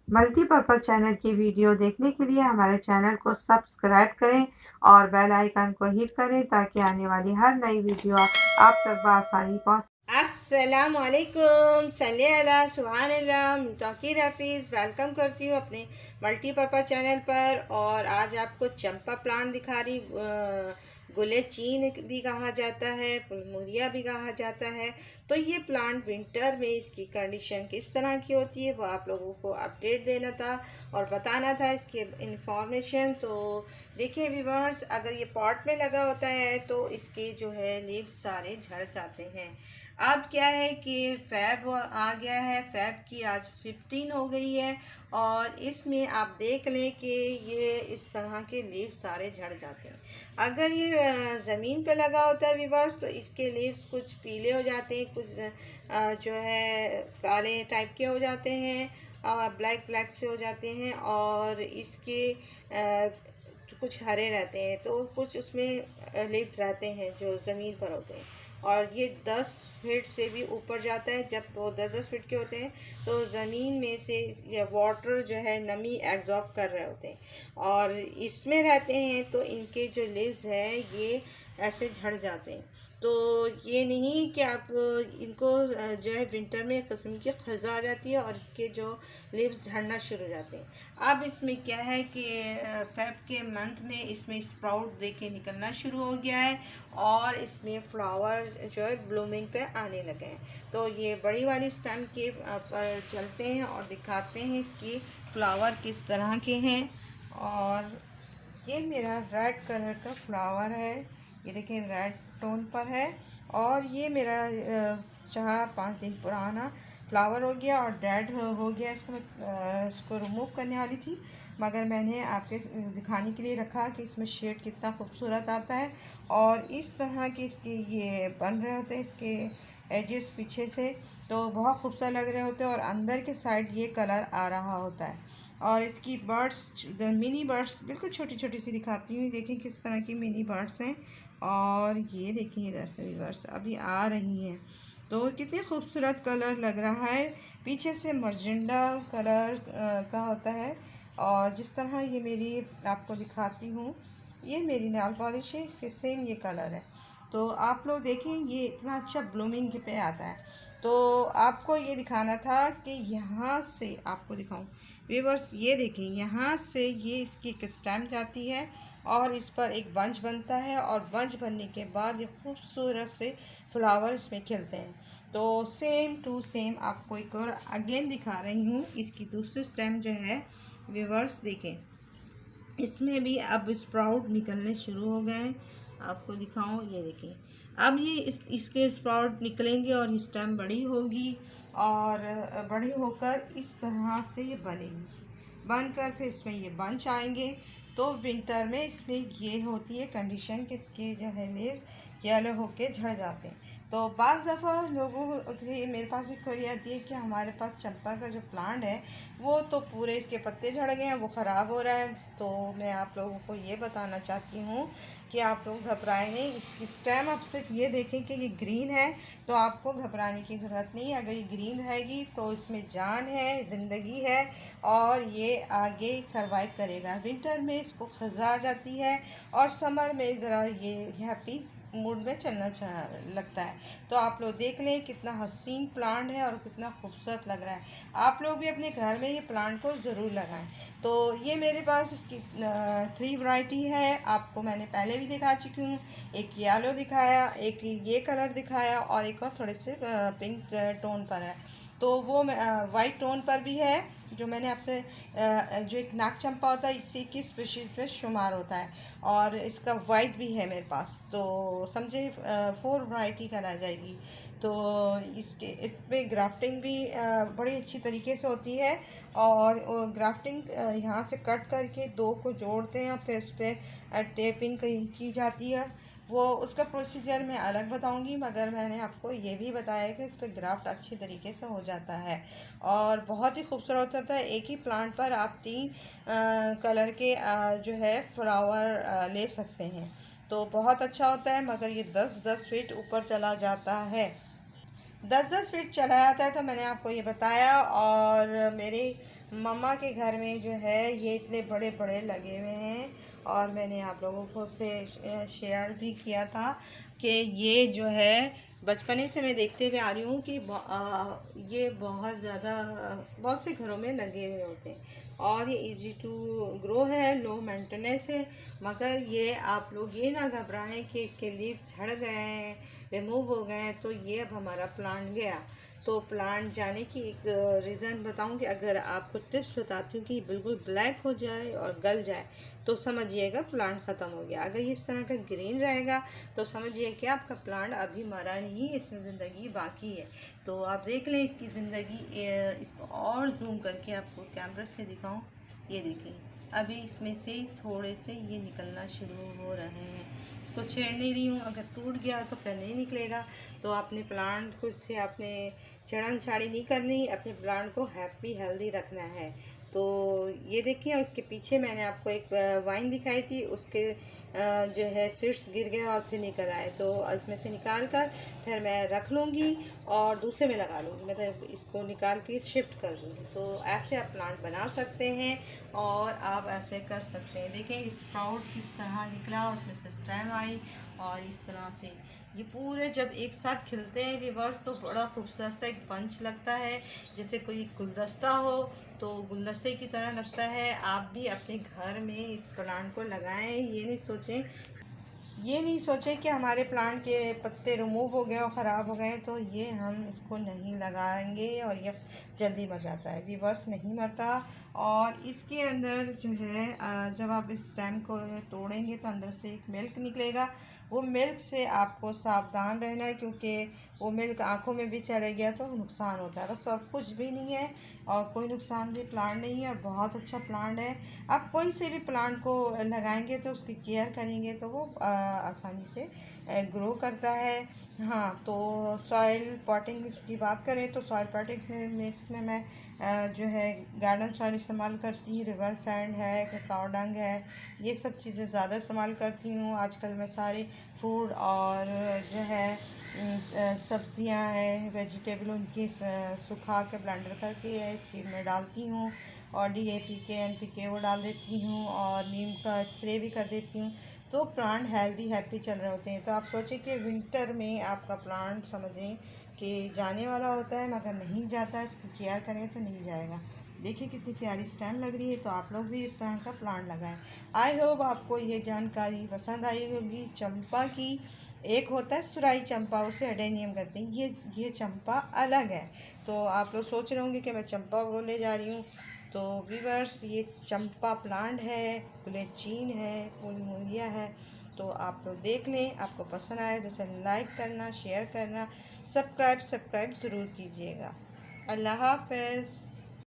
Multipurpose channel की video देखने के लिए हमारे चैनल को सब्सक्राइब करें और बेल आइकन को हिट करें ताकि आने वाली हर नई वीडियो आप तक बआसानी पहुँच। अस्सलाम वालेकुम, सल्ले अला सुभान अल्लाह। मैं तौकीर हफीज़ वेलकम करती हूँ अपने मल्टीपर्पज़ चैनल पर। और आज आपको चंपा प्लांट दिखा रही। गुले चीन भी कहा जाता है, प्लूमेरिया भी कहा जाता है। तो ये प्लांट विंटर में इसकी कंडीशन किस तरह की होती है वो आप लोगों को अपडेट देना था और बताना था इसके इंफॉर्मेशन। तो देखिए व्यूअर्स, अगर ये पॉट में लगा होता है तो इसके जो है लीव्स सारे झड़ जाते हैं। अब क्या है कि फ़ैब आ गया है, फ़ैब की आज 15 हो गई है और इसमें आप देख लें कि ये इस तरह के लीव्स सारे झड़ जाते हैं। अगर ये ज़मीन पे लगा होता है व्यूअर्स तो इसके लीव्स कुछ पीले हो जाते हैं, कुछ जो है काले टाइप के हो जाते हैं, ब्लैक ब्लैक से हो जाते हैं। और इसके कुछ हरे रहते हैं तो कुछ उसमें लीव्स रहते हैं जो ज़मीन पर होते हैं। और ये 10 फीट से भी ऊपर जाता है। जब वो 10-10 फीट के होते हैं तो ज़मीन में से ये वाटर जो है नमी एब्जॉर्ब कर रहे होते हैं और इसमें रहते हैं तो इनके जो लीव्स हैं ये ऐसे झड़ जाते हैं। तो ये नहीं कि आप इनको जो है विंटर में किस्म की खज़ा आ जाती है और इसके जो लीव्स झड़ना शुरू हो जाते हैं। अब इसमें क्या है कि फेब के मंथ में इसमें स्प्राउट देके निकलना शुरू हो गया है और इसमें फ्लावर जो है ब्लूमिंग पे आने लगे हैं। तो ये बड़ी वाली स्टेम के पर चलते हैं और दिखाते हैं इसकी फ्लावर किस तरह के हैं। और ये मेरा रेड कलर का फ्लावर है, ये देखिए रेड टोन पर है। और ये मेरा 4-5 दिन पुराना फ्लावर हो गया और डेड हो गया। इसको रिमूव करने वाली थी मगर मैंने आपके दिखाने के लिए रखा कि इसमें शेड कितना खूबसूरत आता है। और इस तरह के इसके ये बन रहे होते हैं, इसके एजेस पीछे से तो बहुत खूबसूरत लग रहे होते हैं और अंदर के साइड ये कलर आ रहा होता है। और इसकी बर्ड्स, मिनी बर्ड्स बिल्कुल छोटी छोटी सी दिखाती हूँ। देखें किस तरह की मिनी बर्ड्स हैं और ये देखिए इधर रिवर्स अभी आ रही हैं। तो कितनी खूबसूरत कलर लग रहा है। पीछे से मर्जेंडा कलर का होता है। और जिस तरह ये मेरी आपको दिखाती हूँ, ये मेरी नेल पॉलिश है, इसके सेम ये कलर है। तो आप लोग देखें ये इतना अच्छा ब्लूमिंग पे आता है। तो आपको ये दिखाना था कि यहाँ से आपको दिखाऊं व्यूअर्स, ये देखें यहाँ से ये इसकी एक स्टेम जाती है और इस पर एक बंच बनता है और बंच बनने के बाद ये खूबसूरत से फ्लावर इसमें खिलते हैं। तो सेम टू सेम आपको एक और अगेन दिखा रही हूँ। इसकी दूसरी स्टेम जो है व्यूअर्स देखें, इसमें भी अब स्प्राउट निकलने शुरू हो गए हैं। आपको दिखाऊं, ये देखिए अब ये इसके स्प्राउट निकलेंगे और स्टेम बड़ी होगी और बड़ी होकर इस तरह से ये बनेगी। बनकर फिर इसमें ये बंच आएंगे। तो विंटर में इसमें ये होती है कंडीशन कि इसके जो है लीव्स येलो होके झड़ जाते हैं। तो बाज़ दफ़ा लोगों की मेरे पास एक क्वेरी आती है कि हमारे पास चंपा का जो प्लांट है वो तो पूरे इसके पत्ते झड़ गए हैं, वो ख़राब हो रहा है। तो मैं आप लोगों को ये बताना चाहती हूँ कि आप लोग घबराए नहीं। इसकी स्टेम आप सिर्फ ये देखें कि ये ग्रीन है तो आपको घबराने की ज़रूरत नहीं। अगर ये ग्रीन रहेगी तो इसमें जान है, ज़िंदगी है और ये आगे सरवाइव करेगा। विंटर में इसको खज़ा आ जाती है और समर में ज़रा ये हैप्पी मूड में चलना लगता है। तो आप लोग देख लें कितना हसीन प्लांट है और कितना खूबसूरत लग रहा है। आप लोग भी अपने घर में ये प्लांट को ज़रूर लगाएं। तो ये मेरे पास इसकी 3 वैरायटी है, आपको मैंने पहले भी दिखा चुकी हूँ। एक येलो दिखाया, एक ये कलर दिखाया और एक और थोड़े से पिंक टोन पर है। तो वो वाइट टोन पर भी है जो मैंने आपसे जो एक नाग चंपा होता है इसी की स्पीशीज़ में शुमार होता है और इसका वाइट भी है मेरे पास। तो समझे 4 वैरायटी का रह जाएगी। तो इस पर ग्राफ्टिंग भी बड़ी अच्छी तरीके से होती है। और ग्राफ्टिंग यहाँ से कट करके 2 को जोड़ते हैं और फिर इस पर टेपिंग की जाती है। वो उसका प्रोसीजर मैं अलग बताऊंगी मगर मैंने आपको ये भी बताया कि इस पर ग्राफ्ट अच्छी तरीके से हो जाता है और बहुत ही खूबसूरत होता है। एक ही प्लांट पर आप 3 कलर के जो है फ्लावर ले सकते हैं। तो बहुत अच्छा होता है मगर ये 10-10 फीट ऊपर चला जाता है। 10-10 फीट चला जाता है तो मैंने आपको ये बताया। और मेरे मम्मा के घर में जो है ये इतने बड़े बड़े लगे हुए हैं, और मैंने आप लोगों को से शेयर भी किया था कि ये जो है बचपने से मैं देखते हुए आ रही हूँ कि ये बहुत ज़्यादा बहुत से घरों में लगे हुए होते हैं, और ये इजी टू ग्रो है, लो मेंटेनेंस है। मगर ये आप लोग ये ना घबराएं कि इसके लीव्स झड़ गए हैं, रिमूव हो गए हैं तो ये अब हमारा प्लांट गया। तो प्लांट जाने की एक रीज़न बताऊंगी। अगर आपको टिप्स बताती हूँ कि बिल्कुल ब्लैक हो जाए और गल जाए तो समझिएगा प्लांट ख़त्म हो गया। अगर ये इस तरह का ग्रीन रहेगा तो समझिए कि आपका प्लांट अभी मरा नहीं, इसमें ज़िंदगी बाकी है। तो आप देख लें इसकी ज़िंदगी। इसको और जूम करके आपको कैमरा से दिखाऊं, ये देखें अभी इसमें से थोड़े से ये निकलना शुरू हो रहे हैं। इसको छेड़ नहीं रही हूँ, अगर टूट गया तो फिर नहीं निकलेगा। तो अपने प्लांट को से आपने छेड़न छाड़ी नहीं करनी, अपने प्लांट को हैप्पी हेल्दी रखना है। तो ये देखिए, इसके पीछे मैंने आपको एक वाइन दिखाई थी, उसके जो है सीड्स गिर गए और फिर निकल आए। तो इसमें से निकाल कर फिर मैं रख लूँगी और दूसरे में लगा लूँगी, मतलब इसको निकाल के शिफ्ट कर दूँगी। तो ऐसे आप प्लांट बना सकते हैं और आप ऐसे कर सकते हैं। देखें स्प्राउट किस तरह निकला, उसमें से स्टेम आई, और इस तरह से ये पूरे जब एक साथ खिलते हैं व्यूअर्स तो बड़ा खूबसूरत सा एक बंच लगता है, जैसे कोई गुलदस्ता हो, तो गुलदस्ते की तरह लगता है। आप भी अपने घर में इस प्लांट को लगाएं। ये नहीं सोचें कि हमारे प्लांट के पत्ते रिमूव हो गए और ख़राब हो गए तो ये हम इसको नहीं लगाएंगे और ये जल्दी मर जाता है। व्यूअर्स नहीं मरता। और इसके अंदर जो है जब आप इस स्टेम को तोड़ेंगे तो अंदर से एक मिल्क निकलेगा। वो मिल्क से आपको सावधान रहना है, क्योंकि वो मिल्क आँखों में भी चले गया तो नुकसान होता है। बस और कुछ भी नहीं है, और कोई नुकसानदेह प्लांट नहीं है, और बहुत अच्छा प्लांट है। आप कोई से भी प्लांट को लगाएंगे तो उसकी केयर करेंगे तो वो आसानी से ग्रो करता है। हाँ, तो सॉइल पॉटिंग की बात करें तो सॉइल पॉटिंग मिक्स में मैं जो है गार्डन सॉइल इस्तेमाल करती हूँ, रिवर सैंड है, काऊ डंग है, ये सब चीज़ें ज़्यादा इस्तेमाल करती हूँ। आजकल मैं सारे फ्रूट और जो है सब्जियां हैं, वेजिटेबल, उनकी सुखा के ब्लेंडर करके इसकी में डालती हूँ, और DAP के NPK वो डाल देती हूँ, और नीम का स्प्रे भी कर देती हूँ। तो प्लांट हेल्दी हैप्पी चल रहे होते हैं। तो आप सोचें कि विंटर में आपका प्लांट समझें कि जाने वाला होता है, मगर नहीं जाता, इसकी केयर करें तो नहीं जाएगा। देखिए कितनी प्यारी स्टैंड लग रही है। तो आप लोग भी इस तरह का प्लांट लगाएं। आई होप आपको ये जानकारी पसंद आई होगी। चंपा की एक होता है सुराई चंपा, उसे एडेनियम कहते हैं, ये चंपा अलग है। तो आप लोग सोच रहे होंगे कि मैं चंपा बोलने जा रही हूँ। तो व्यूअर्स, ये चंपा प्लांट है, गुलेचीन है, फूलमूलिया है। तो आप लोग देख लें, आपको पसंद आए तो इसे लाइक करना, शेयर करना, सब्सक्राइब ज़रूर कीजिएगा। अल्लाह हाफ़िज़।